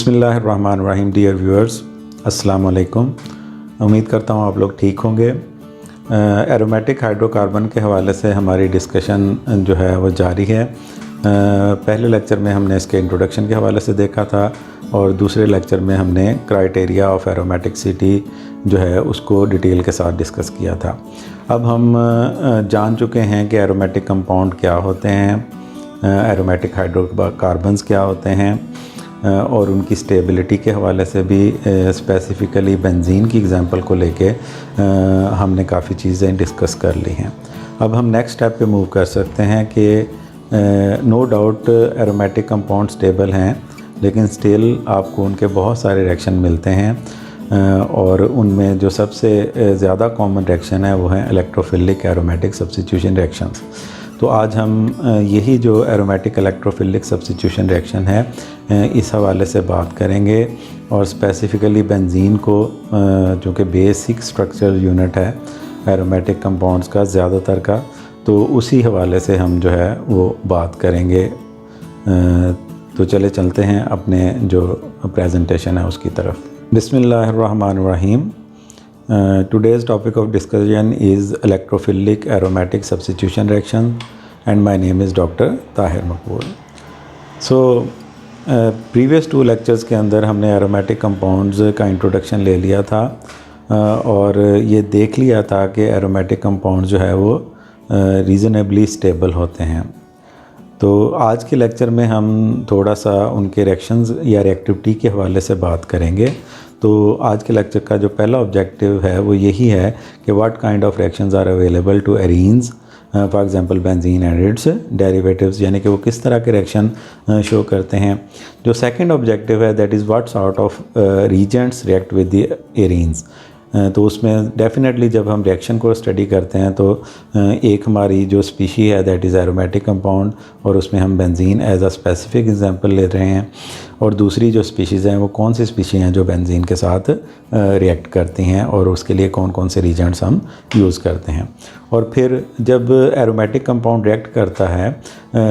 बिस्मिल्लाहिर्रहमानिर्रहीम। Dear viewers, अस्सलाम वालेकुम। उम्मीद करता हूँ आप लोग ठीक होंगे। एरोमेटिक हाइड्रोकार्बन के हवाले से हमारी डिस्कशन जो है वो जारी है। पहले लेक्चर में हमने इसके इंट्रोडक्शन के हवाले से देखा था और दूसरे लेक्चर में हमने क्राइटेरिया ऑफ एरोमेटिसिटी जो है उसको डिटेल के साथ डिस्कस किया था। अब हम जान चुके हैं कि एरोमेटिक कंपाउंड क्या होते हैं, एरोमेटिक हाइड्रोकार्बन्स क्या होते हैं और उनकी स्टेबिलिटी के हवाले से भी स्पेसिफ़िकली बेंजीन की एग्ज़ाम्पल को लेके हमने काफ़ी चीज़ें डिस्कस कर ली हैं। अब हम नेक्स्ट स्टेप पे मूव कर सकते हैं कि no doubt aromatic compound stable हैं, लेकिन स्टिल आपको उनके बहुत सारे रिएक्शन मिलते हैं और उनमें जो सबसे ज़्यादा कॉमन रिएक्शन है वो है इलेक्ट्रोफिलिक एरोमेटिक सब्स्टिट्यूशन रिएक्शंस। तो आज हम यही जो एरोमेटिक इलेक्ट्रोफिलिक सब्स्टिट्यूशन रिएक्शन है इस हवाले से बात करेंगे और स्पेसिफ़िकली बेंजीन को जो कि बेसिक स्ट्रक्चरल यूनिट है एरोमेटिक कंपाउंड्स का ज़्यादातर का, तो उसी हवाले से हम जो है वो बात करेंगे। तो चले चलते हैं अपने जो प्रेजेंटेशन है उसकी तरफ। बिस्मिल्लाहिर्रहमानिर्रहीम। Today's topic of discussion is electrophilic aromatic substitution reaction and my name is Dr. Tahir Maqbool. So previous two lectures के अंदर हमने aromatic compounds का introduction ले लिया था और ये देख लिया था कि aromatic compounds जो है वो reasonably stable होते हैं। तो आज के लेक्चर में हम थोड़ा सा उनके रिएक्शंस या रिएक्टिविटी के हवाले से बात करेंगे। तो आज के लेक्चर का जो पहला ऑब्जेक्टिव है वो यही है कि what kind of reactions are available to arenes, for example benzene and its derivatives, यानी कि वो किस तरह के रिएक्शन शो करते हैं। जो सेकंड ऑब्जेक्टिव है that is what sort of Regents react with the arenes. तो उसमें डेफिनेटली जब हम रिएक्शन को स्टडी करते हैं तो एक हमारी जो स्पीशी है दैट इज़ एरोमेटिक कंपाउंड और उसमें हम benzene as a specific example ले रहे हैं, और दूसरी जो स्पीशीज़ हैं वो कौन सी स्पीशी हैं जो बेंजीन के साथ रिएक्ट करती हैं और उसके लिए कौन कौन से रीजेंट्स हम यूज़ करते हैं। और फिर जब एरोमेटिक कंपाउंड रिएक्ट करता है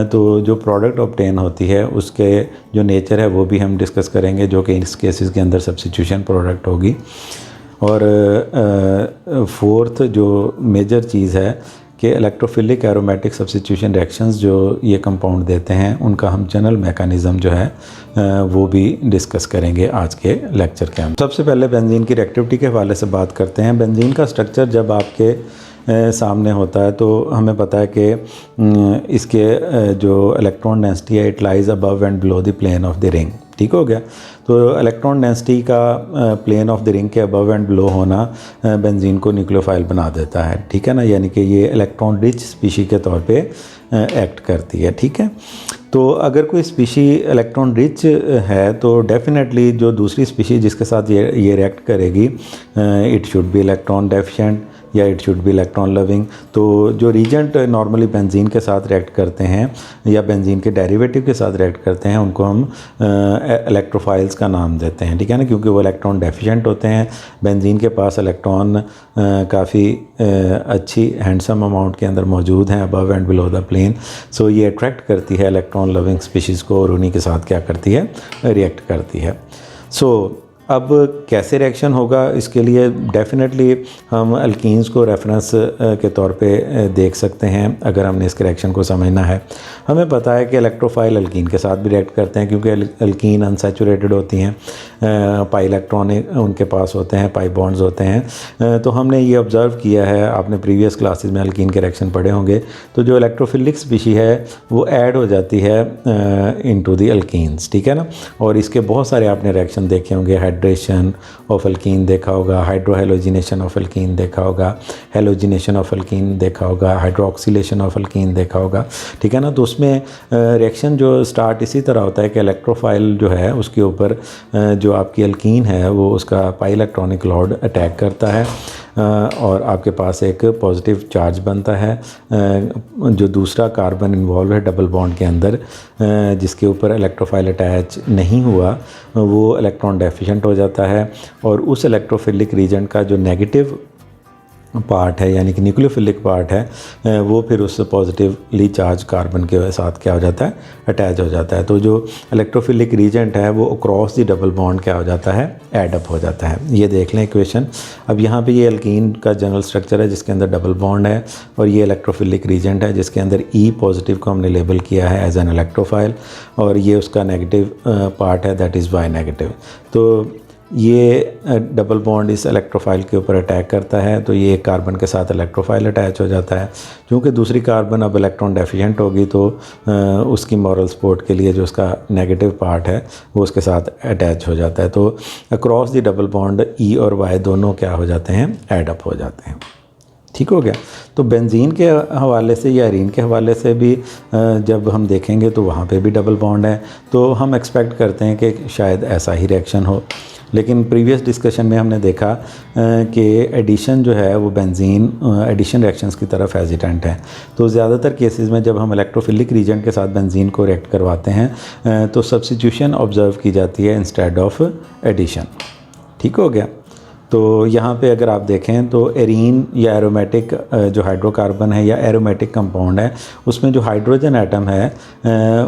तो जो प्रोडक्ट ऑब्टेन होती है उसके जो नेचर है वो भी हम डिस्कस करेंगे, जो कि इस केसेस के अंदर सब्स्टिट्यूशन प्रोडक्ट होगी। और फोर्थ जो मेजर चीज़ है कि इलेक्ट्रोफिलिक एरोमेटिक सब्स्टिट्यूशन रिएक्शंस जो ये कंपाउंड देते हैं उनका हम जनरल मैकेनिज़्म जो है वो भी डिस्कस करेंगे आज के लेक्चर के अंदर। सबसे पहले बेंजीन की रिएक्टिविटी के हवाले से बात करते हैं। बेंजीन का स्ट्रक्चर जब आपके सामने होता है तो हमें पता है कि इसके जो इलेक्ट्रॉन डेंसिटी है it lies above and below the plane of the ring. ठीक हो गया। तो इलेक्ट्रॉन डेंसिटी का प्लेन ऑफ द रिंग के अबव एंड बिलो होना बेंजीन को न्यूक्लियोफाइल बना देता है। ठीक है ना, यानी कि ये इलेक्ट्रॉन रिच स्पीशी के तौर पे एक्ट करती है। ठीक है, तो अगर कोई स्पीशी इलेक्ट्रॉन रिच है तो डेफिनेटली जो दूसरी स्पीशी जिसके साथ ये रिएक्ट करेगी it should be electron deficient या it should be electron loving. तो जो रीजेंट नॉर्मली बेंजीन के साथ रिएक्ट करते हैं या बेंजीन के डेरिवेटिव के साथ रिएक्ट करते हैं उनको हम इलेक्ट्रोफाइल्स का नाम देते हैं। ठीक है ना, क्योंकि वो इलेक्ट्रॉन डेफिशिएंट होते हैं। बेंजीन के पास इलेक्ट्रॉन काफ़ी अच्छी हैंडसम अमाउंट के अंदर मौजूद हैं above and below the plane. So ये अट्रैक्ट करती है इलेक्ट्रॉन लविंग स्पीशीज़ को और उन्हीं के साथ क्या करती है, रिएक्ट करती है। सो अब कैसे रिएक्शन होगा इसके लिए डेफिनेटली हम अल्कीन्स को रेफरेंस के तौर पे देख सकते हैं अगर हमने इसके रिएक्शन को समझना है। हमें पता है कि इलेक्ट्रोफाइल अल्कीन के साथ भी रिएक्ट करते हैं क्योंकि अल्कीन अनसैचुरेटेड होती हैं, पाई इलेक्ट्रॉन उनके पास होते हैं, पाई बॉन्ड्स होते हैं। तो हमने ये ऑब्ज़र्व किया है, आपने प्रीवियस क्लासेस में अल्कीन के रिएक्शन पढ़े होंगे। तो जो इलेक्ट्रोफिलिक स्पीशी है वो ऐड हो जाती है इनटू द अल्कीन्स। ठीक है ना, और इसके बहुत सारे आपने रिएक्शन देखे होंगे। हाइड्रेशन ऑफ अल्कीन देखा होगा, हाइड्रोहेलोजिनेशन ऑफ अल्कीन देखा होगा, हेलोजिनेशन ऑफ अल्कीन देखा होगा, हाइड्रोक्सिलेशन ऑफ अल्कीन देखा होगा। ठीक है ना, तो उसमें रिएक्शन जो स्टार्ट इसी तरह होता है कि इलेक्ट्रोफाइल जो है उसके ऊपर जो आपकी अल्कीन है वो उसका पाई इलेक्ट्रॉनिक लॉर्ड अटैक करता है और आपके पास एक पॉजिटिव चार्ज बनता है। जो दूसरा कार्बन इन्वॉल्व है डबल बॉन्ड के अंदर जिसके ऊपर इलेक्ट्रोफाइल अटैच नहीं हुआ वो इलेक्ट्रॉन डेफिशिएंट हो जाता है और उस इलेक्ट्रोफिलिक रीजन का जो नेगेटिव पार्ट है यानी कि न्यूक्लियोफिलिक पार्ट है वो फिर उस पॉजिटिवली चार्ज कार्बन के साथ क्या हो जाता है, अटैच हो जाता है। तो जो इलेक्ट्रोफिलिक रीजेंट है वो अक्रॉस द डबल बॉन्ड क्या हो जाता है, एड अप हो जाता है। ये देख लें इक्वेशन। अब यहाँ पे ये एल्कीन का जनरल स्ट्रक्चर है जिसके अंदर डबल बॉन्ड है और ये इलेक्ट्रोफिलिक रीजेंट है जिसके अंदर ई पॉजिटिव को हमने लेबल किया है एज एन इलेक्ट्रोफाइल और ये उसका नेगेटिव पार्ट है, दैट इज़ वाई नेगेटिव। तो ये डबल बॉन्ड इस इलेक्ट्रोफाइल के ऊपर अटैक करता है तो ये एक कार्बन के साथ इलेक्ट्रोफाइल अटैच हो जाता है। क्योंकि दूसरी कार्बन अब इलेक्ट्रॉन डेफिशिएंट होगी तो उसकी मॉरल सपोर्ट के लिए जो उसका नेगेटिव पार्ट है वो उसके साथ अटैच हो जाता है। तो अक्रॉस द डबल बॉन्ड ई और वाई दोनों क्या हो जाते हैं, एड अप हो जाते हैं। ठीक हो गया। तो बेंजीन के हवाले से या एरीन के हवाले से भी जब हम देखेंगे तो वहाँ पे भी डबल बॉन्ड है, तो हम एक्सपेक्ट करते हैं कि शायद ऐसा ही रिएक्शन हो। लेकिन प्रीवियस डिस्कशन में हमने देखा कि एडिशन जो है वो बेंजीन एडिशन रिएक्शंस की तरफ हेजिटेंट है। तो ज़्यादातर केसेस में जब हम इलेक्ट्रोफिलिक रीजेंट के साथ बेंजीन को रिएक्ट करवाते हैं तो सब्स्टिट्यूशन ऑब्जर्व की जाती है इंस्टेड ऑफ एडिशन। ठीक हो गया। तो यहाँ पे अगर आप देखें तो एरीन या एरोमेटिक जो हाइड्रोकार्बन है या एरोमेटिक कंपाउंड है उसमें जो हाइड्रोजन एटम है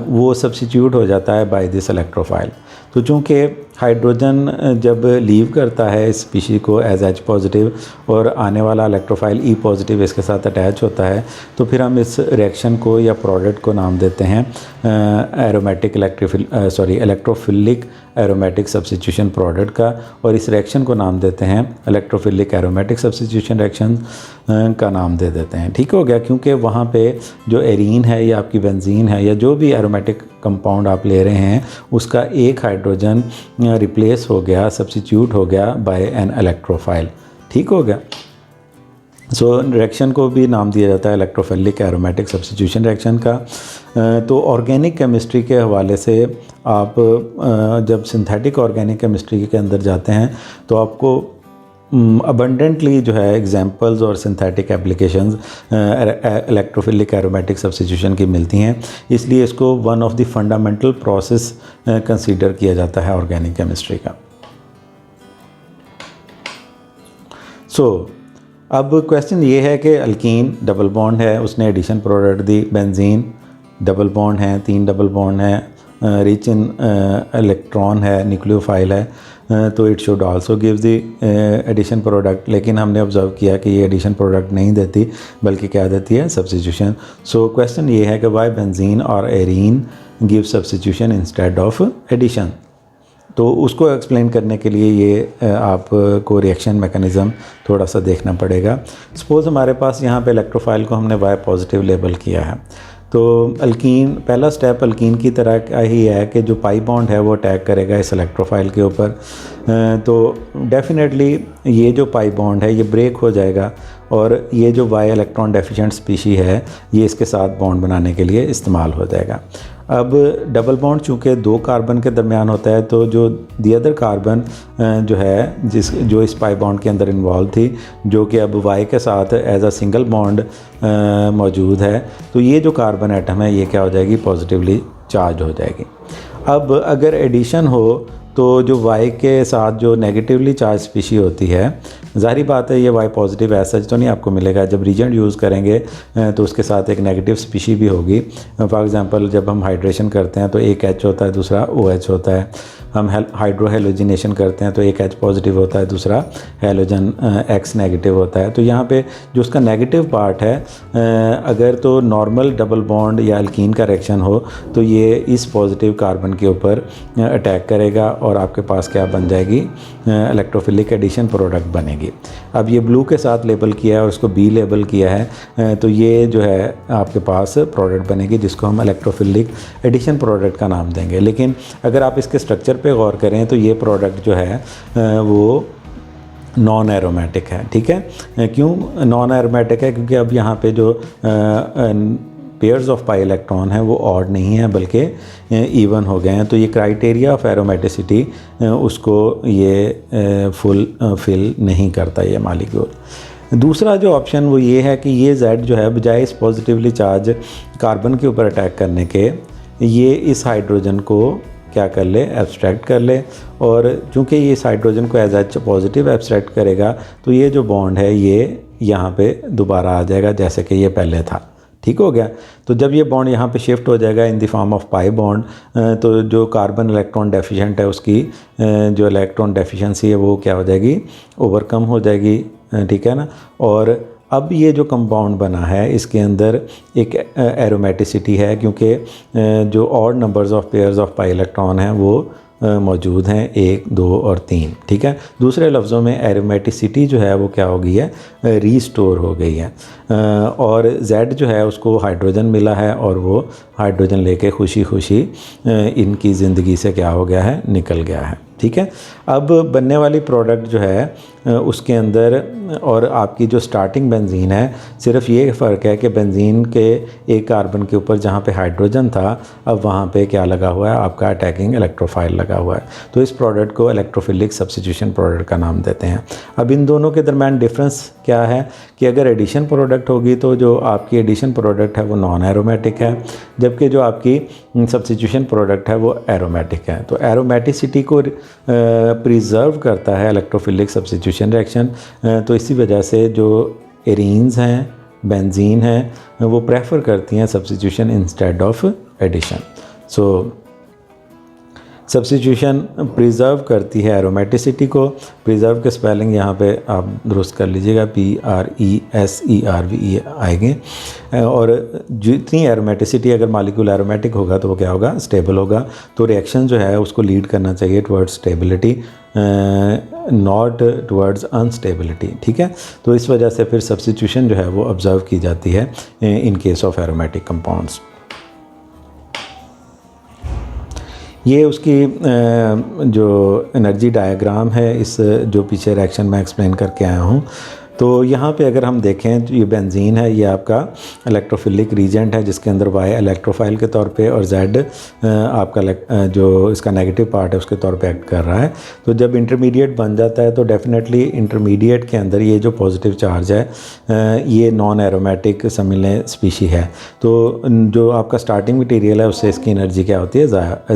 वो सब्स्टिट्यूट हो जाता है बाय दिस इलेक्ट्रोफाइल। तो चूँकि हाइड्रोजन जब लीव करता है इस स्पीशी को एज एच पॉजिटिव और आने वाला इलेक्ट्रोफाइल ई पॉजिटिव इसके साथ अटैच होता है तो फिर हम इस रिएक्शन को या प्रोडक्ट को नाम देते हैं aromatic electrophilic aromatic substitution product का, और इस रिएक्शन को नाम देते हैं इलेक्ट्रोफिलिक एरोमेटिक सब्स्टिट्यूशन रिएक्शन का नाम दे देते हैं। ठीक हो गया। क्योंकि वहाँ पे जो एरीन है या आपकी बेंजीन है या जो भी एरोमेटिक कंपाउंड आप ले रहे हैं उसका एक हाइड्रोजन रिप्लेस हो गया, सब्स्टिट्यूट हो गया बाय एन इलेक्ट्रोफाइल। ठीक हो गया। सो रिएक्शन को भी नाम दिया जाता है इलेक्ट्रोफिलिक एरोमेटिक सब्स्टिट्यूशन रिएक्शन का। तो ऑर्गेनिक केमिस्ट्री के हवाले से आप जब सिंथेटिक ऑर्गेनिक केमिस्ट्री के अंदर जाते हैं तो आपको अबंडेंटली जो है एग्जांपल्स और synthetic applications electrophilic aromatic substitution की मिलती हैं, इसलिए इसको one of the fundamental process consider किया जाता है ऑर्गेनिक केमिस्ट्री का। अब क्वेश्चन ये है कि अल्कीन डबल बॉन्ड है, उसने एडिशन प्रोडक्ट दी, बेंजीन डबल बॉन्ड है, 3 डबल बॉन्ड है, रिच इन इलेक्ट्रॉन है, न्यूक्लियोफाइल है, तो it should also give the addition product. लेकिन हमने ऑब्जर्व किया कि ये एडिशन प्रोडक्ट नहीं देती बल्कि क्या देती है, सब्स्टिट्यूशन। सो क्वेश्चन ये है कि वाई बेंजीन और arene give substitution instead of addition. तो उसको एक्सप्लेन करने के लिए ये आपको रिएक्शन मैकेनिज़्म थोड़ा सा देखना पड़ेगा। सपोज़ हमारे पास यहाँ पे इलेक्ट्रोफाइल को हमने वाई पॉजिटिव लेबल किया है, तो अल्कीन पहला स्टेप अल्कीन की तरह का ही है कि जो पाई बॉन्ड है वो अटैक करेगा इस इलेक्ट्रोफाइल के ऊपर। तो डेफिनेटली ये जो पाई बॉन्ड है ये ब्रेक हो जाएगा और ये जो वाई इलेक्ट्रॉन डेफिशिएंट स्पीशी है ये इसके साथ बॉन्ड बनाने के लिए इस्तेमाल हो जाएगा। अब डबल बॉन्ड चूँकि 2 कार्बन के दरमियान होता है तो जो दी अदर कार्बन जो है जो इस पाई बॉन्ड के अंदर इन्वॉल्व थी, जो कि अब वाई के साथ एज अ सिंगल बॉन्ड मौजूद है, तो ये जो कार्बन एटम है ये क्या हो जाएगी, पॉजिटिवली चार्ज हो जाएगी। अब अगर एडिशन हो तो जो वाई के साथ जो नेगेटिवली चार्ज स्पीशी होती है, ज़ाहिर बात है ये वाई पॉजिटिव ऐसा तो नहीं आपको मिलेगा। जब रीजेंट यूज़ करेंगे तो उसके साथ एक नेगेटिव स्पीशी भी होगी। फॉर एग्जांपल जब हम हाइड्रेशन करते हैं तो एक H होता है, दूसरा OH होता है। हम हाइड्रो हेलोजिनेशन करते हैं तो एक H पॉजिटिव होता है, दूसरा हेलोजन X नेगेटिव होता है। तो यहाँ पे जो उसका नेगेटिव पार्ट है, अगर तो नॉर्मल डबल बॉन्ड या अल्कीन का रिएक्शन हो तो ये इस पॉजिटिव कार्बन के ऊपर अटैक करेगा और आपके पास क्या बन जाएगी, इलेक्ट्रोफिलिक एडिशन प्रोडक्ट बनेगी। अब ये ब्लू के साथ लेबल किया है और उसको B लेबल किया है, तो ये जो है आपके पास प्रोडक्ट बनेगी जिसको हम इलेक्ट्रोफिलिक एडिशन प्रोडक्ट का नाम देंगे। लेकिन अगर आप इसके स्ट्रक्चर पे गौर करें तो ये प्रोडक्ट जो है वो नॉन एरोमेटिक है। ठीक है। क्यों नॉन एरोमेटिक है? क्योंकि अब यहाँ पे जो पेयर्स ऑफ पाई इलेक्ट्रॉन है वो ऑड नहीं है बल्कि इवन हो गए हैं। तो ये क्राइटेरिया ऑफ एरोमेटिसिटी उसको ये फिल नहीं करता ये मॉलिक्यूल। दूसरा जो ऑप्शन वो ये है कि ये Z जो है बजाय इस पॉजिटिवली चार्ज कार्बन के ऊपर अटैक करने के, ये इस हाइड्रोजन को क्या कर ले, एब्स्ट्रैक्ट कर ले, और चूँकि ये इस हाइड्रोजन को एज H पॉजिटिव एब्स्ट्रैक्ट करेगा तो ये जो बॉन्ड है ये यहाँ पे दोबारा आ जाएगा जैसे कि ये पहले था। ठीक हो गया। तो जब ये बॉन्ड यहाँ पे शिफ्ट हो जाएगा in the form of pi bond, तो जो कार्बन इलेक्ट्रॉन डेफिशिएंट है उसकी जो इलेक्ट्रॉन डेफिशिएंसी है वो क्या हो जाएगी, ओवरकम हो जाएगी। ठीक है ना। और अब ये जो कंपाउंड बना है इसके अंदर एक एरोमेटिसिटी है, क्योंकि जो odd numbers of pairs of pi electron हैं वो मौजूद हैं 1, 2 और 3। ठीक है। दूसरे लफ्ज़ों में एरोमेटिसिटी जो है वो क्या हो गई है, रीस्टोर हो गई है। और Z जो है उसको हाइड्रोजन मिला है और वो हाइड्रोजन लेके खुशी खुशी इनकी ज़िंदगी से क्या हो गया है, निकल गया है। ठीक है। अब बनने वाली प्रोडक्ट जो है उसके अंदर और आपकी जो स्टार्टिंग बेंजीन है, सिर्फ ये फ़र्क है कि बेंजीन के एक कार्बन के ऊपर जहाँ पे हाइड्रोजन था अब वहाँ पे क्या लगा हुआ है, आपका अटैकिंग इलेक्ट्रोफाइल लगा हुआ है। तो इस प्रोडक्ट को इलेक्ट्रोफिलिक सब्स्टिट्यूशन प्रोडक्ट का नाम देते हैं। अब इन दोनों के दरम्यान डिफरेंस क्या है कि अगर एडिशन प्रोडक्ट होगी तो जो आपकी एडिशन प्रोडक्ट है वो नॉन एरोमेटिक है, जबकि जो आपकी सब्स्टिट्यूशन प्रोडक्ट है वो एरोमेटिक है। तो एरोमेटिसिटी को प्रिजर्व करता है इलेक्ट्रोफिलिक सब्स्टिट्यूशन रिएक्शन। तो इसी वजह से जो एरीन्स हैं, बेंजीन हैं, वो प्रेफर करती हैं substitution instead of addition. So substitution preserve करती है एरोमेटिसिटी को। प्रिजर्व के स्पेलिंग यहाँ पे आप दुरुस्त कर लीजिएगा, PRESERVE आएंगे। और जितनी एरोमेटिसिटी, अगर मालिक्यूल एरोमेटिक होगा तो वो क्या होगा, स्टेबल होगा। तो रिएक्शन जो है उसको लीड करना चाहिए towards stability, not towards unstability. ठीक है। तो इस वजह से फिर सब्स्टिट्यूशन जो है वो ऑब्जर्व की जाती है in case of aromatic compounds. ये उसकी जो एनर्जी डायग्राम है, इस जो पीछे रिएक्शन में एक्सप्लेन करके आया हूँ। तो यहाँ पे अगर हम देखें तो ये बेंजीन है, ये आपका इलेक्ट्रोफिलिक रीजेंट है जिसके अंदर Y इलेक्ट्रोफाइल के तौर पे और Z आपका जो इसका नेगेटिव पार्ट है उसके तौर पे एक्ट कर रहा है। तो जब इंटरमीडिएट बन जाता है तो डेफिनेटली इंटरमीडिएट के अंदर ये जो पॉजिटिव चार्ज है ये नॉन एरोमेटिक समझ लें स्पीशी है। तो जो आपका स्टार्टिंग मटीरियल है उससे इसकी एनर्जी क्या होती है,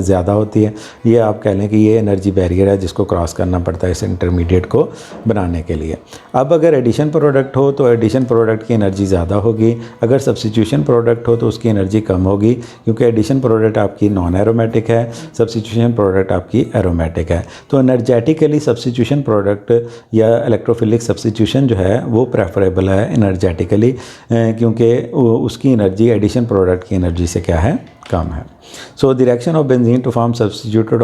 ज़्यादा होती है। ये आप कह लें कि ये एनर्जी बैरियर है जिसको क्रॉस करना पड़ता है इस इंटरमीडिएट को बनाने के लिए। अब अगर एडिशन प्रोडक्ट हो तो एडिशन प्रोडक्ट की एनर्जी ज़्यादा होगी, अगर सब्स्टिट्यूशन प्रोडक्ट हो तो उसकी एनर्जी कम होगी, क्योंकि एडिशन प्रोडक्ट आपकी नॉन एरोमेटिक है, सब्स्टिट्यूशन प्रोडक्ट आपकी एरोमेटिक है। तो एनर्जेटिकली सब्स्टिट्यूशन प्रोडक्ट या इलेक्ट्रोफिलिक सब्स्टिट्यूशन जो है वो प्रेफरेबल है एनर्जेटिकली, क्योंकि उसकी एनर्जी एडिशन प्रोडक्ट की एनर्जी से क्या है, कम है। So the reaction of benzene to form substituted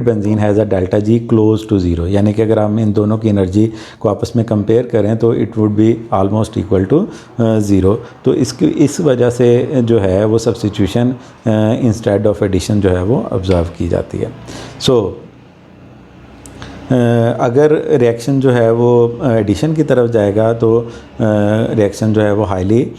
benzene has a delta G close to 0, यानी कि अगर हम इन दोनों की एनर्जी को आपस में कंपेयर करें तो it would be almost equal to 0। तो इस वजह से जो है वो सब्स्टिट्यूशन इंस्टेड ऑफ एडिशन जो है वो ऑब्जर्व की जाती है। सो अगर रिएक्शन जो है वो एडिशन की तरफ जाएगा तो रिएक्शन जो है वो हाईली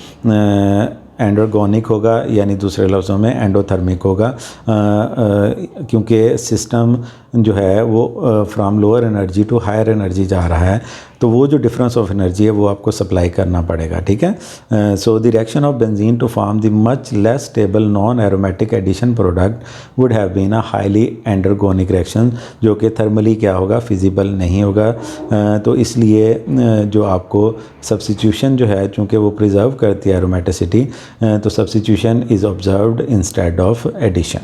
एंडोगोनिक होगा, यानी दूसरे लफ्ज़ों में एंडोथर्मिक होगा, क्योंकि सिस्टम जो है वो from lower energy to higher energy जा रहा है। तो वो जो डिफरेंस ऑफ एनर्जी है वो आपको सप्लाई करना पड़ेगा। ठीक है। So the reaction of benzene to form the much less stable non aromatic addition product would have been a highly endergonic reaction, जो कि थर्मली क्या होगा, फिजिबल नहीं होगा। तो इसलिए जो आपको सब्स्टिट्यूशन जो है चूँकि वो प्रिजर्व करती है एरोमेटिसिटी, तो substitution is observed instead of addition.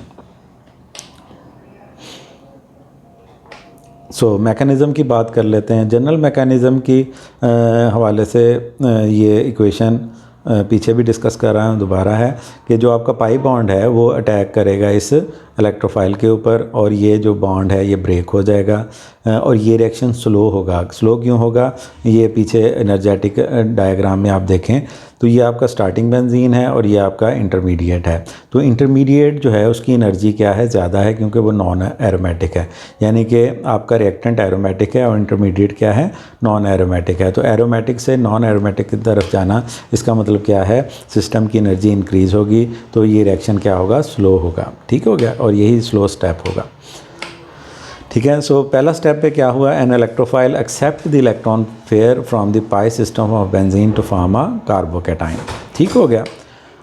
So mechanism की बात कर लेते हैं। जनरल मैकेनिज़्म की हवाले से ये इक्वेशन पीछे भी डिस्कस कर रहा हूँ, दोबारा है कि जो आपका पाई बॉन्ड है वो अटैक करेगा इस इलेक्ट्रोफाइल के ऊपर और ये जो बॉन्ड है ये ब्रेक हो जाएगा और ये रिएक्शन स्लो होगा। स्लो क्यों होगा, ये पीछे एनर्जेटिक डायग्राम में आप देखें तो ये आपका स्टार्टिंग बेंजीन है और ये आपका इंटरमीडिएट है। तो इंटरमीडिएट जो है उसकी एनर्जी क्या है, ज़्यादा है, क्योंकि वो नॉन एरोमेटिक है, यानी कि आपका रिएक्टेंट एरोमेटिक है और इंटरमीडिएट क्या है, नॉन एरोमेटिक है। तो एरोमेटिक से नॉन एरोमेटिक की तरफ जाना, इसका मतलब क्या है, सिस्टम की एनर्जी इंक्रीज़ होगी, तो ये रिएक्शन क्या होगा, स्लो होगा। ठीक हो गया, और यही स्लो स्टेप होगा। ठीक है। सो पहला स्टेप पे क्या हुआ, an electrophile accept the electron pair from the pi system of benzene to form a carbocation. ठीक हो गया।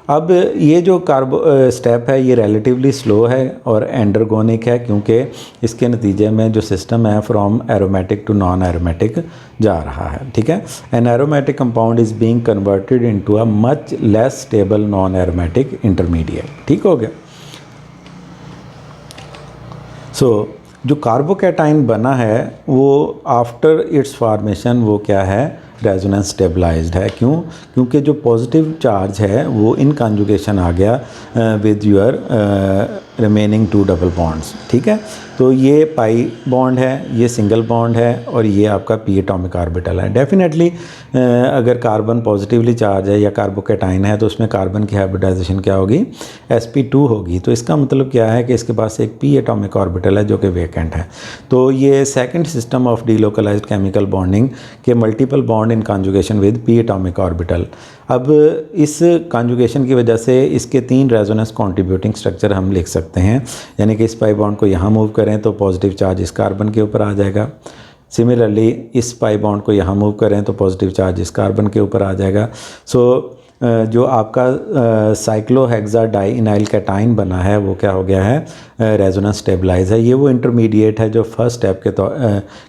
अब ये जो कार्बो स्टेप है ये रिलेटिवली स्लो है और एंडरगोनिक है, क्योंकि इसके नतीजे में जो सिस्टम है from aromatic to non aromatic जा रहा है। ठीक है, an aromatic compound is being converted into a much less stable non aromatic intermediate. ठीक हो गया। सो जो कार्बोकैटाइन बना है वो आफ्टर इट्स फॉर्मेशन वो क्या है, रेजोनेंस स्टेबलाइज्ड है। क्यों? क्योंकि जो पॉजिटिव चार्ज है वो इन कॉन्जुगेशन आ गया with your remaining 2 double bonds. ठीक है, तो ये पाई बॉन्ड है, ये सिंगल बॉन्ड है और ये आपका पी एटॉमिक ऑर्बिटल है। डेफिनेटली अगर कार्बन पॉजिटिवली चार्ज है या कार्बोकैटाइन है तो उसमें कार्बन की हाइब्रिडाइजेशन क्या होगी, sp2 होगी। तो इसका मतलब क्या है कि इसके पास एक पी एटॉमिक ऑर्बिटल है जो कि वेकेंट है। तो ये second system of delocalised chemical bonding के multiple bond in conjugation with p atomic orbital. अब इस कॉन्जुगेशन की वजह से इसके 3 रेजोनेंस कॉन्ट्रीब्यूटिंग स्ट्रक्चर हम लिख सकते हैं, यानी कि इस पाई बॉन्ड को यहाँ मूव करें तो पॉजिटिव चार्ज इस कार्बन के ऊपर आ जाएगा। सिमिलरली इस पाई बॉन्ड को यहाँ मूव करें तो पॉजिटिव चार्ज इस कार्बन के ऊपर आ जाएगा। सो जो आपका साइक्लोहेक्साडाइइनाइल कैटाइन बना है वो क्या हो गया है, रेजोनेंस स्टेबलाइज है। ये वो इंटरमीडिएट है जो फर्स्ट स्टेप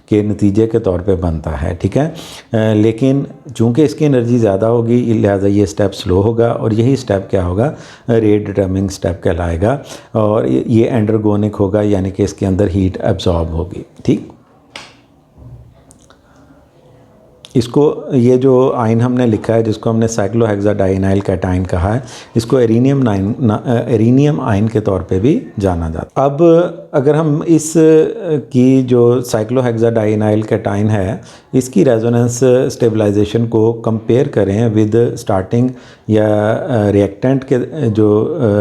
के नतीजे के तौर पे बनता है। ठीक है, लेकिन चूंकि इसकी एनर्जी ज़्यादा होगी लिहाजा ये स्टेप स्लो होगा और यही स्टेप क्या होगा, रेट डिटर्मिनिंग स्टेप कहलाएगा और ये एंडरगोनिक होगा, यानी कि इसके अंदर हीट एब्जॉर्ब होगी। ठीक, इसको ये जो आयन हमने लिखा है जिसको हमने साइक्लोहेक्साडाइइनाइल कैटाइन कहा है, इसको एरीनियम आयन के तौर पे भी जाना जाता है। अब अगर हम इस की जो साइक्लोहेक्साडाइइनाइल कैटाइन है इसकी रेजोनेंस स्टेबलाइजेशन को कंपेयर करें विद स्टार्टिंग या रिएक्टेंट के जो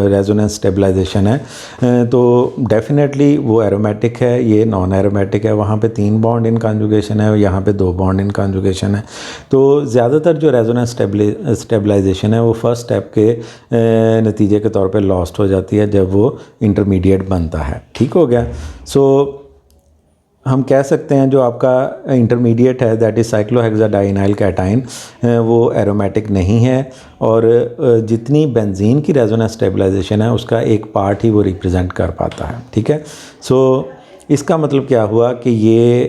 रेजोनेंस स्टेबलाइजेशन है तो डेफिनेटली वो एरोमेटिक है, ये नॉन एरोमेटिक है। वहाँ पे 3 बॉन्ड इन कॉन्जुगेशन है और यहाँ पे 2 बॉन्ड इन कॉन्जुगेशन है। तो ज़्यादातर जो रेजोनेंस स्टेबलाइजेशन है वो फर्स्ट स्टेप के नतीजे के तौर पे लॉस्ट हो जाती है जब वो इंटरमीडिएट बनता है। ठीक हो गया। सो हम कह सकते हैं जो आपका इंटरमीडिएट है दैट इज़ साइक्लोहेक्साडाइइनाइल कैटाइन वो एरोमेटिक नहीं है और जितनी बेंजीन की रेजोनेंस स्टेबलाइजेशन है उसका एक पार्ट ही वो रिप्रेजेंट कर पाता है। ठीक है, सो इसका मतलब क्या हुआ कि ये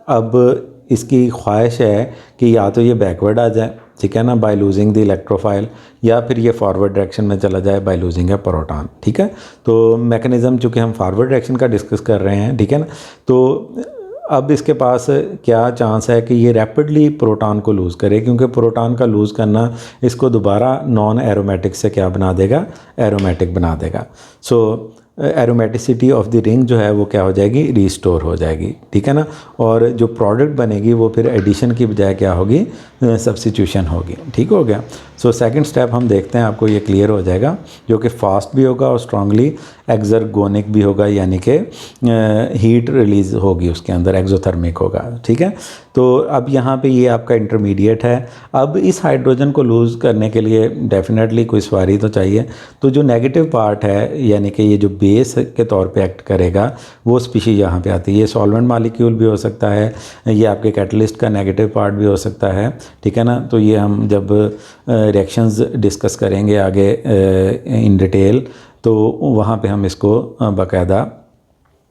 अब इसकी ख्वाहिश है कि या तो ये बैकवर्ड आ जाए, ठीक है ना, बाय लूजिंग द इलेक्ट्रोफाइल, या फिर ये फॉरवर्ड डायरेक्शन में चला जाए बाय लूजिंग ए प्रोटॉन। ठीक है, तो मैकेनिज़्म चूँकि हम फॉरवर्ड डायरेक्शन का डिस्कस कर रहे हैं, ठीक है ना, तो अब इसके पास क्या चांस है कि ये रैपिडली प्रोटॉन को लूज़ करे, क्योंकि प्रोटॉन का लूज़ करना इसको दोबारा नॉन एरोमेटिक से क्या बना देगा, एरोमेटिक बना देगा। सो एरोमेटिसिटी ऑफ द रिंग जो है वो क्या हो जाएगी, रीस्टोर हो जाएगी। ठीक है ना, और जो प्रोडक्ट बनेगी वो फिर एडिशन की बजाय क्या होगी, सब्स्टिट्यूशन होगी। ठीक हो गया। सो सेकंड स्टेप हम देखते हैं, आपको ये क्लियर हो जाएगा, जो कि फास्ट भी होगा और स्ट्रांगली एक्सर्गोनिक भी होगा, यानी कि हीट रिलीज़ होगी उसके अंदर, एक्सोथर्मिक होगा। ठीक है, तो अब यहाँ पे ये आपका इंटरमीडिएट है। अब इस हाइड्रोजन को लूज़ करने के लिए डेफिनेटली कोई सवारी तो चाहिए, तो जो नेगेटिव पार्ट है यानी कि ये जो बेस के तौर पे एक्ट करेगा वो स्पीशीज यहाँ पे आती है। ये सॉल्वेंट मॉलिक्यूल भी हो सकता है, ये आपके कैटलिस्ट का नेगेटिव पार्ट भी हो सकता है। ठीक है ना, तो ये हम जब रिएक्शंस डिस्कस करेंगे आगे इन डिटेल तो वहाँ पे हम इसको बाकायदा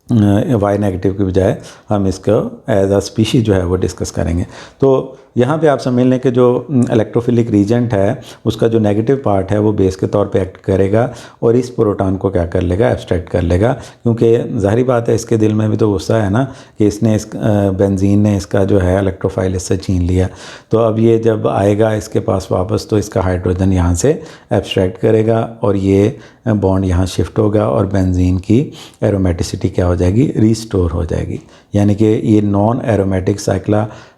वाई नेगेटिव की बजाय हम इसको एज अ स्पीशीज जो है वो डिस्कस करेंगे। तो यहाँ पे आप समझ लें कि जो इलेक्ट्रोफिलिक रीजेंट है उसका जो नेगेटिव पार्ट है वो बेस के तौर पे एक्ट करेगा और इस प्रोटॉन को क्या कर लेगा, एब्स्ट्रैक्ट कर लेगा, क्योंकि ज़ाहिर बात है इसके दिल में भी तो गुस्सा है ना कि इसने इस बेंजीन ने इसका जो है इलेक्ट्रोफाइल इससे छीन लिया। तो अब ये जब आएगा इसके पास वापस तो इसका हाइड्रोजन यहाँ से एब्स्ट्रैक्ट करेगा और ये बॉन्ड यहाँ शिफ्ट होगा और बेंजीन की एरोमेटिसिटी क्या हो जाएगी, रीस्टोर हो जाएगी। यानी कि ये नॉन एरोमेटिक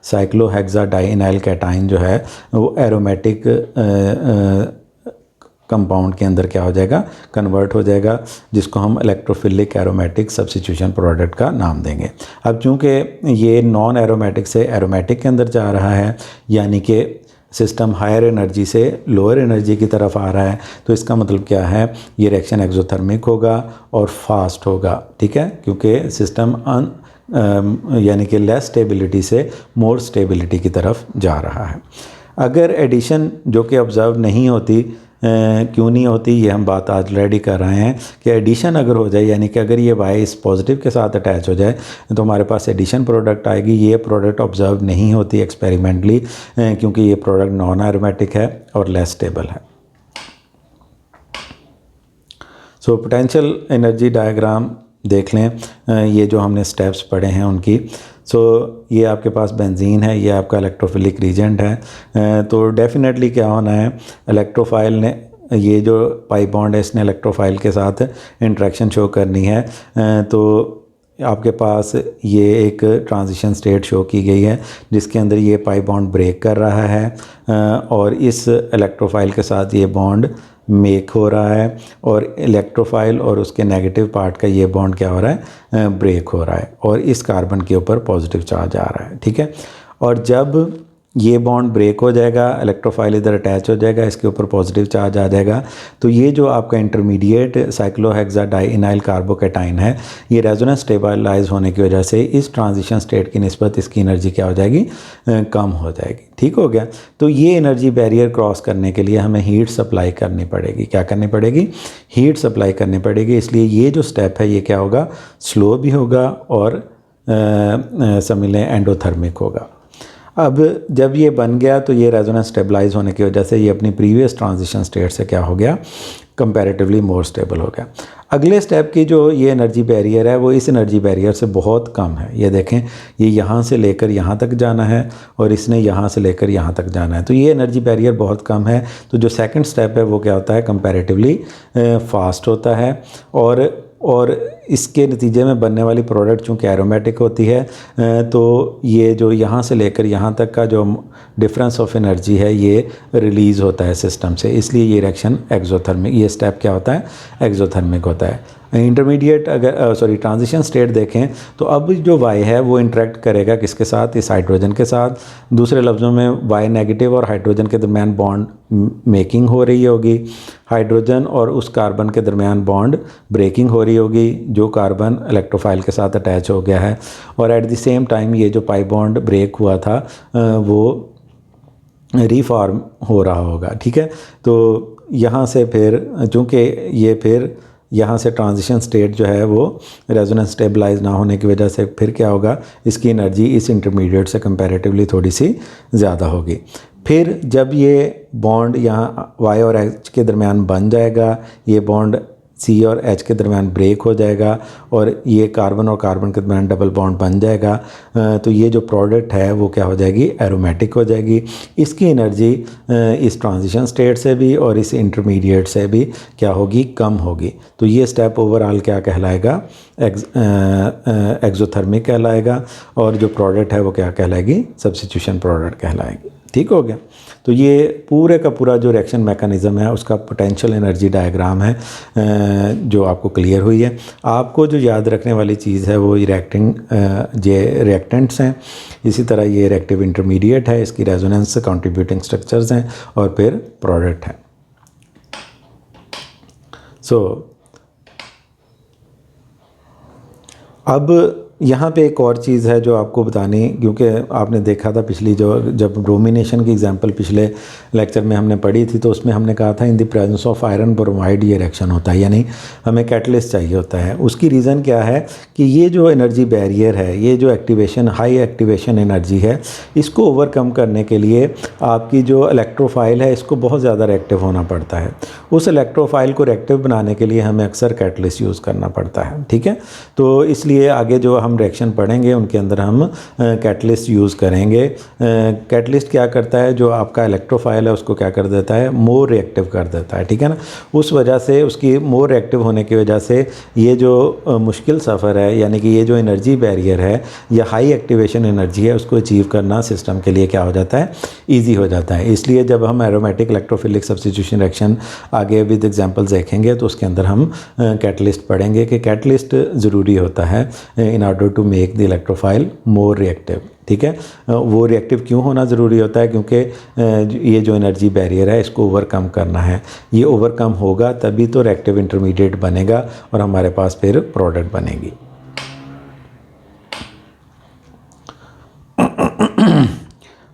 साइक्लोहेक्साडाइइनाइल कैटाइन जो है वो एरोमेटिक कंपाउंड के अंदर क्या हो जाएगा, कन्वर्ट हो जाएगा, जिसको हम इलेक्ट्रोफिलिक एरोमेटिक सब्स्टिट्यूशन प्रोडक्ट का नाम देंगे। अब चूँकि ये नॉन एरोमेटिक से एरोमेटिक के अंदर जा रहा है, यानी कि सिस्टम हायर एनर्जी से लोअर एनर्जी की तरफ आ रहा है, तो इसका मतलब क्या है, ये रिएक्शन एक्सोथर्मिक होगा और फास्ट होगा। ठीक है, क्योंकि सिस्टम यानी कि लेस स्टेबिलिटी से मोर स्टेबिलिटी की तरफ जा रहा है। अगर एडिशन जो कि ऑब्ज़र्व नहीं होती, क्यों नहीं होती, ये हम बात आज ऑलरेडी कर रहे हैं कि एडिशन अगर हो जाए, यानी कि अगर ये वाई इस पॉजिटिव के साथ अटैच हो जाए तो हमारे पास एडिशन प्रोडक्ट आएगी। ये प्रोडक्ट ऑब्ज़र्व नहीं होती एक्सपेरिमेंटली, क्योंकि ये प्रोडक्ट नॉन एरोमेटिक है और लेस स्टेबल है। सो पोटेंशियल एनर्जी डायग्राम देख लें, ये जो हमने स्टेप्स पढ़े हैं उनकी। ये आपके पास बेंजीन है, ये आपका इलेक्ट्रोफिलिक रीजेंट है। तो डेफिनेटली क्या होना है, इलेक्ट्रोफाइल ने, ये जो पाई बॉन्ड है इसने इलेक्ट्रोफाइल के साथ इंटरेक्शन शो करनी है। तो आपके पास ये एक ट्रांजिशन स्टेट शो की गई है जिसके अंदर ये पाई बॉन्ड ब्रेक कर रहा है और इस इलेक्ट्रोफाइल के साथ ये बॉन्ड मेक हो रहा है और इलेक्ट्रोफाइल और उसके नेगेटिव पार्ट का ये बॉन्ड क्या हो रहा है, ब्रेक हो रहा है और इस कार्बन के ऊपर पॉजिटिव चार्ज आ रहा है। ठीक है, और जब ये बॉन्ड ब्रेक हो जाएगा, इलेक्ट्रोफाइल इधर अटैच हो जाएगा, इसके ऊपर पॉजिटिव चार्ज आ जाएगा, तो ये जो आपका इंटरमीडिएट साइक्लोहेक्साडाइइनाइल कार्बोकैटाइन है, ये रेजोनेंस स्टेबलाइज होने की वजह से इस ट्रांजिशन स्टेट की निस्बत इसकी एनर्जी क्या हो जाएगी, कम हो जाएगी। ठीक हो गया। तो ये एनर्जी बैरियर क्रॉस करने के लिए हमें हीट सप्लाई करनी पड़ेगी। क्या करनी पड़ेगी, हीट सप्लाई करनी पड़ेगी। इसलिए ये जो स्टेप है ये क्या होगा, स्लो भी होगा और समझ लें एंडोथर्मिक होगा। अब जब ये बन गया तो ये रेजोनेंस स्टेबलाइज होने की वजह से ये अपनी प्रीवियस ट्रांजिशन स्टेट से क्या हो गया, कंपैरेटिवली मोर स्टेबल हो गया। अगले स्टेप की जो ये एनर्जी बैरियर है वो इस एनर्जी बैरियर से बहुत कम है। ये देखें, ये यहाँ से लेकर यहाँ तक जाना है और इसने यहाँ से लेकर यहाँ तक जाना है, तो ये एनर्जी बैरियर बहुत कम है। तो जो सेकंड स्टेप है वो क्या होता है, कंपैरेटिवली फास्ट होता है और इसके नतीजे में बनने वाली प्रोडक्ट चूँकि एरोमेटिक होती है, तो ये जो यहाँ से लेकर यहाँ तक का जो डिफरेंस ऑफ एनर्जी है ये रिलीज़ होता है सिस्टम से, इसलिए ये रिएक्शन एक्सोथर्मिक, ये स्टेप क्या होता है, एक्सोथर्मिक होता है। इंटरमीडिएट अगर ट्रांजिशन स्टेट देखें तो अब जो वाई है वो इंटरेक्ट करेगा किसके साथ, इस हाइड्रोजन के साथ। दूसरे लफ्ज़ों में वाई नेगेटिव और हाइड्रोजन के दरमियान बॉन्ड मेकिंग हो रही होगी, हाइड्रोजन और उस कार्बन के दरमियान बॉन्ड ब्रेकिंग हो रही होगी जो कार्बन इलेक्ट्रोफाइल के साथ अटैच हो गया है, और एट द सेम टाइम ये जो पाई बॉन्ड ब्रेक हुआ था वो रीफॉर्म हो रहा होगा। ठीक है, तो यहाँ से फिर चूँकि ये फिर यहाँ से ट्रांजिशन स्टेट जो है वो रेजोनेंस स्टेबलाइज ना होने की वजह से फिर क्या होगा, इसकी एनर्जी इस इंटरमीडिएट से कंपैरेटिवली थोड़ी सी ज़्यादा होगी। फिर जब ये बॉन्ड यहाँ वाई और एच के दरमियान बन जाएगा, ये बॉन्ड सी और एच के दरमियान ब्रेक हो जाएगा और ये कार्बन और कार्बन के दरमियान डबल बॉन्ड बन जाएगा, तो ये जो प्रोडक्ट है वो क्या हो जाएगी, एरोमेटिक हो जाएगी। इसकी एनर्जी इस ट्रांजिशन स्टेट से भी और इस इंटरमीडिएट से भी क्या होगी, कम होगी। तो ये स्टेप ओवरऑल क्या कहलाएगा, एक्सोथर्मिक कहलाएगा, और जो प्रोडक्ट है वो क्या कहलाएगी, सब्स्टिट्यूशन प्रोडक्ट कहलाएगी। ठीक हो गया। तो ये पूरे का पूरा जो रिएक्शन मैकेनिज़्म है उसका पोटेंशियल एनर्जी डायग्राम है जो आपको क्लियर हुई है। आपको जो याद रखने वाली चीज़ है वो रिएक्टेंट्स हैं, इसी तरह ये रिएक्टिव इंटरमीडिएट है, इसकी रेजोनेंस कंट्रीब्यूटिंग स्ट्रक्चर्स हैं और फिर प्रोडक्ट है। अब यहाँ पे एक और चीज़ है जो आपको बतानी, क्योंकि आपने देखा था पिछली जब ब्रोमिनेशन की एग्जांपल पिछले लेक्चर में हमने पढ़ी थी तो उसमें हमने कहा था in the presence of iron bromide ये रिएक्शन होता है, यानी हमें कैटलिस्ट चाहिए होता है। उसकी रीज़न क्या है कि ये जो एनर्जी बैरियर है, ये जो एक्टिवेशन, हाई एक्टिवेशन एनर्जी है, इसको ओवरकम करने के लिए आपकी जो इलेक्ट्रोफाइल है इसको बहुत ज़्यादा रिएक्टिव होना पड़ता है। उस इलेक्ट्रोफाइल को रिएक्टिव बनाने के लिए हमें अक्सर कैटलिस्ट यूज़ करना पड़ता है। ठीक है, तो इसलिए आगे जो हम रिएक्शन पढ़ेंगे उनके अंदर हम कैटलिस्ट यूज़ करेंगे। कैटलिस्ट क्या करता है, जो आपका इलेक्ट्रोफाइल है उसको क्या कर देता है, मोर रिएक्टिव कर देता है। ठीक है ना, उस वजह से उसकी मोर रिएक्टिव होने की वजह से ये जो मुश्किल सफ़र है, यानी कि ये जो एनर्जी बैरियर है या हाई एक्टिवेशन एनर्जी है उसको अचीव करना सिस्टम के लिए क्या हो जाता है, ईजी हो जाता है। इसलिए जब हम एरोमेटिक इलेक्ट्रोफिलिक सब्स्टिट्यूशन रिएक्शन आगे विद एग्जांपल्स देखेंगे तो उसके अंदर हम कैटलिस्ट पढ़ेंगे कि कैटलिस्ट ज़रूरी होता है in order to make the electrophile more reactive. ठीक है, वो रिएक्टिव क्यों होना ज़रूरी होता है, क्योंकि ये जो एनर्जी बैरियर है इसको ओवरकम करना है। ये ओवरकम होगा तभी तो रिएक्टिव इंटरमीडिएट बनेगा और हमारे पास फिर प्रोडक्ट बनेगी।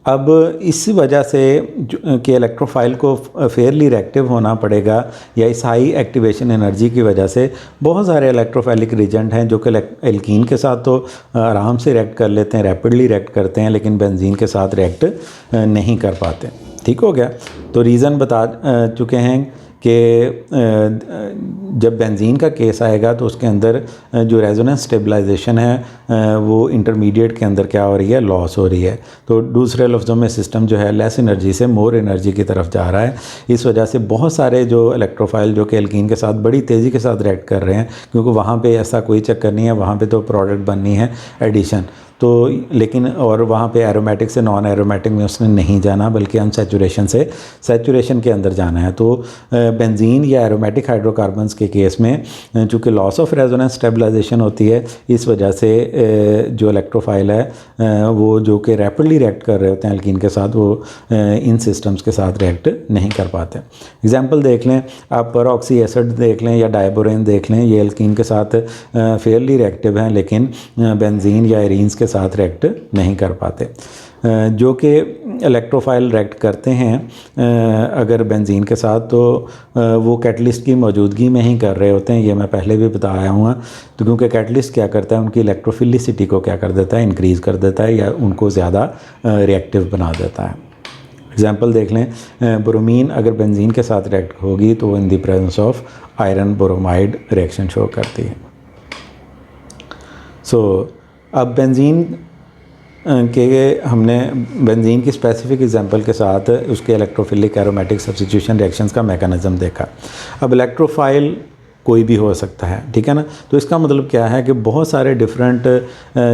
अब इस वजह से कि इलेक्ट्रोफाइल को फेयरली रिएक्टिव होना पड़ेगा, या इस हाई एक्टिवेशन एनर्जी की वजह से बहुत सारे इलेक्ट्रोफाइलिक रिएजेंट हैं जो कि एल्कीन के साथ तो आराम से रिएक्ट कर लेते हैं, रैपिडली रिएक्ट करते हैं, लेकिन बेंजीन के साथ रिएक्ट नहीं कर पाते। ठीक हो गया। तो रीज़न बता चुके हैं कि जब बेंजीन का केस आएगा तो उसके अंदर जो रेजोनेंस स्टेबलाइजेशन है वो इंटरमीडिएट के अंदर क्या हो रही है, लॉस हो रही है। तो दूसरे लफ्ज़ों में सिस्टम जो है लेस एनर्जी से मोर एनर्जी की तरफ जा रहा है। इस वजह से बहुत सारे जो इलेक्ट्रोफाइल जो कि एल्कीन के साथ बड़ी तेज़ी के साथ रिएक्ट कर रहे हैं, क्योंकि वहाँ पे ऐसा कोई चक्कर नहीं है, वहाँ पे तो प्रोडक्ट बननी है एडिशन। तो लेकिन और वहाँ पे एरोमेटिक से नॉन एरोमेटिक में उसने नहीं जाना, बल्कि अनसैचुरेशन से सैचुरेशन के अंदर जाना है। तो बेंजीन या एरोमेटिक हाइड्रोकार्बन्स के केस में चूँकि लॉस ऑफ रेजोनेंस स्टेबलाइजेशन होती है, इस वजह से जो इलेक्ट्रोफाइल है वो जो कि रैपिडली रिएक्ट कर रहे होते हैं एल्कीन के साथ, वो इन सिस्टम्स के साथ रिएक्ट नहीं कर पाते। एग्जाम्पल देख लें आप, परऑक्सी एसिड देख लें या डायबोरेन देख लें, ये एल्कीन के साथ फेयरली रिएक्टिव हैं, लेकिन बेंजीन या एरीन्स के साथ रिएक्ट नहीं कर पाते। जो कि इलेक्ट्रोफाइल रिएक्ट करते हैं अगर बेंजीन के साथ, तो वो कैटलिस्ट की मौजूदगी में ही कर रहे होते हैं। ये मैं पहले भी बताया हूँ। तो क्योंकि कैटलिस्ट क्या करता है, उनकी इलेक्ट्रोफिलिसिटी को क्या कर देता है, इंक्रीज़ कर देता है, या उनको ज़्यादा रिएक्टिव बना देता है। एग्जाम्पल देख लें, ब्रोमीन अगर बेंजीन के साथ रिएक्ट होगी तो in the presence of iron bromide reaction show करती है। अब बेंजीन के हमने बेंजीन की स्पेसिफिक एग्जांपल के साथ उसके इलेक्ट्रोफिलिक एरोमेटिक सब्स्टिट्यूशन रिएक्शंस का मैकेनिज्म देखा। अब इलेक्ट्रोफाइल कोई भी हो सकता है, ठीक है ना। तो इसका मतलब क्या है कि बहुत सारे डिफरेंट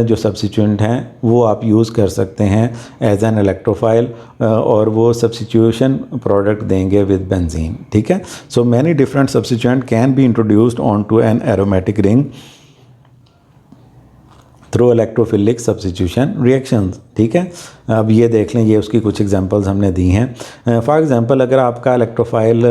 जो सब्स्टिट्यूएंट हैं वो आप यूज़ कर सकते हैं एज एन इलेक्ट्रोफाइल, और वो सब्स्टिट्यूशन प्रोडक्ट देंगे विद बेंजीन, ठीक है। So many different substituent can be introduced on to an aromatic ring through electrophilic substitution reactions, ठीक है। अब ये देख लें, ये उसकी कुछ एग्जांपल्स हमने दी हैं। फॉर एग्जांपल अगर आपका इलेक्ट्रोफाइल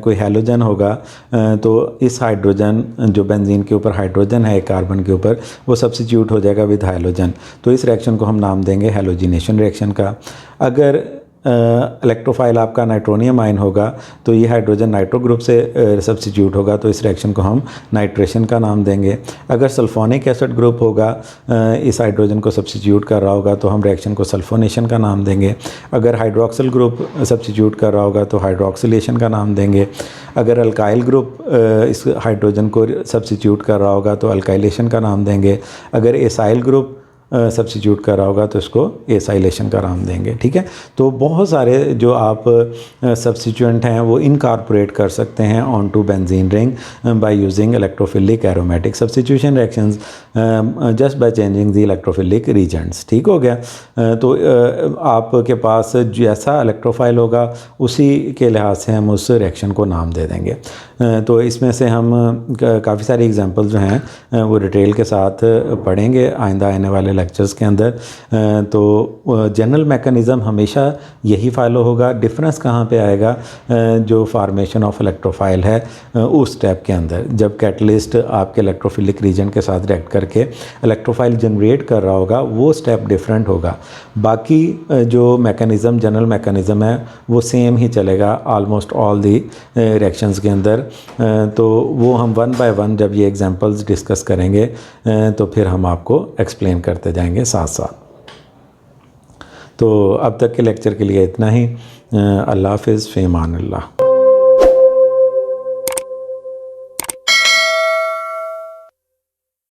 कोई हैलोजन होगा, तो इस हाइड्रोजन जो बेंजीन के ऊपर हाइड्रोजन है कार्बन के ऊपर, वो सब्स्टिट्यूट हो जाएगा विद हाइलोजन। तो इस रिएक्शन को हम नाम देंगे हैलोजिनेशन रिएक्शन का। अगर इलेक्ट्रोफाइल आपका नाइट्रोनियम आयन होगा, तो ये हाइड्रोजन नाइट्रो ग्रुप से सब्स्टिट्यूट होगा, तो इस रिएक्शन को हम नाइट्रेशन का नाम देंगे। अगर सल्फोनिक एसिड ग्रुप होगा, इस हाइड्रोजन को सब्स्टिट्यूट कर रहा होगा, तो हम रिएक्शन को सल्फोनेशन का नाम देंगे। अगर हाइड्रोक्सिल ग्रुप सब्स्टिट्यूट कर रहा होगा तो हाइड्रोक्सिलेशन का नाम देंगे। अगर अल्काइल ग्रुप इस हाइड्रोजन को सब्स्टिट्यूट कर रहा होगा तो अल्काइलेशन का नाम देंगे। अगर एसाइल ग्रुप सब्स्टिट्यूट कर रहा होगा तो इसको एसाइलेशन का नाम देंगे, ठीक है। तो बहुत सारे जो आप सब्स्टिट्यूएंट हैं वो इनकॉर्पोरेट कर सकते हैं on to benzene ring by using electrophilic aromatic substitution reactions just by changing the electrophilic reagents, ठीक हो गया। तो आपके पास जैसा इलेक्ट्रोफाइल होगा उसी के लिहाज से हम उस रिएक्शन को नाम दे देंगे। तो इसमें से हम काफ़ी सारी एग्जांपल जो हैं वो डिटेल के साथ पढ़ेंगे आइंदा आने वाले लेक्चर्स के अंदर। तो जनरल मैकेनिज़्म हमेशा यही फॉलो होगा। डिफरेंस कहाँ पे आएगा, जो फार्मेशन ऑफ इलेक्ट्रोफाइल है उस स्टेप के अंदर, जब कैटलिस्ट आपके इलेक्ट्रोफिलिक रीजन के साथ रिएक्ट करके इलेक्ट्रोफाइल जनरेट कर रहा होगा, वो स्टेप डिफरेंट होगा। बाकी जो मैकेनिज़्म जनरल मैकेनिज़्म है वो सेम ही चलेगा ऑलमोस्ट ऑल दी रिएक्शंस के अंदर। तो वो हम वन बाय वन जब ये एग्जांपल्स डिस्कस करेंगे तो फिर हम आपको एक्सप्लेन करते जाएंगे साथ साथ। तो अब तक के लेक्चर के लिए इतना ही। अल्लाह हाफ़िज़, फ़ी अमान अल्लाह।